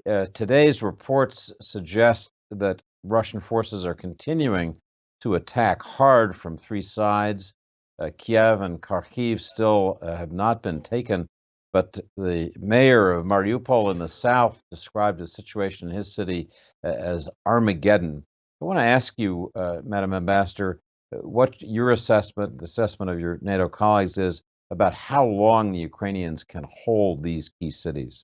Today's reports suggest that Russian forces are continuing to attack hard from three sides. Kiev and Kharkiv still have not been taken, but the mayor of Mariupol in the south described the situation in his city as Armageddon. I want to ask you, Madam Ambassador, what your assessment, the assessment of your NATO colleagues is about how long the Ukrainians can hold these key cities.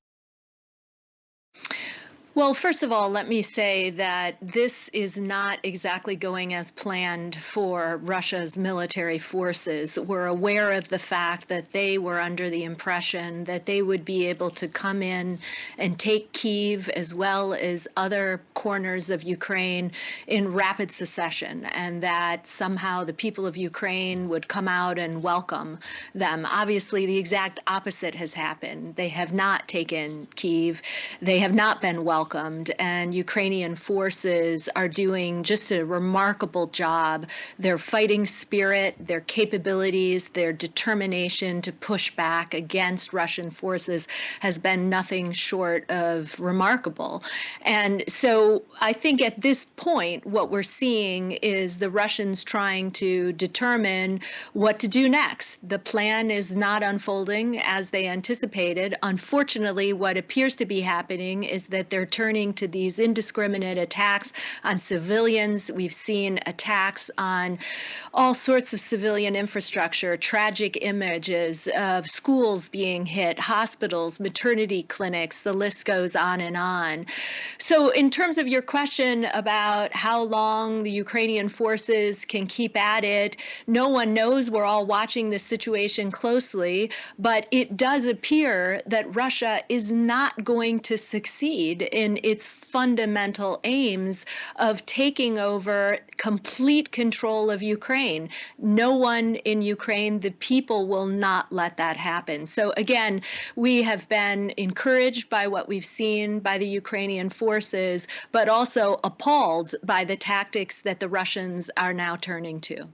Well, first of all, let me say that this is not exactly going as planned for Russia's military forces. We're aware of the fact that they were under the impression that they would be able to come in and take Kyiv as well as other corners of Ukraine in rapid succession, and that somehow the people of Ukraine would come out and welcome them. Obviously, the exact opposite has happened. They have not taken Kyiv. They have not been welcomed, and Ukrainian forces are doing just a remarkable job. Their fighting spirit, their capabilities, their determination to push back against Russian forces has been nothing short of remarkable. And so I think at this point, what we're seeing is the Russians trying to determine what to do next. The plan is not unfolding as they anticipated. Unfortunately, what appears to be happening is that they're turning to these indiscriminate attacks on civilians. We've seen attacks on all sorts of civilian infrastructure, tragic images of schools being hit, hospitals, maternity clinics, the list goes on and on. So, in terms of your question about how long the Ukrainian forces can keep at it, no one knows. We're all watching this situation closely, but it does appear that Russia is not going to succeed in its fundamental aims of taking over complete control of Ukraine. No one in Ukraine, the people will not let that happen. So again, we have been encouraged by what we've seen by the Ukrainian forces, but also appalled by the tactics that the Russians are now turning to.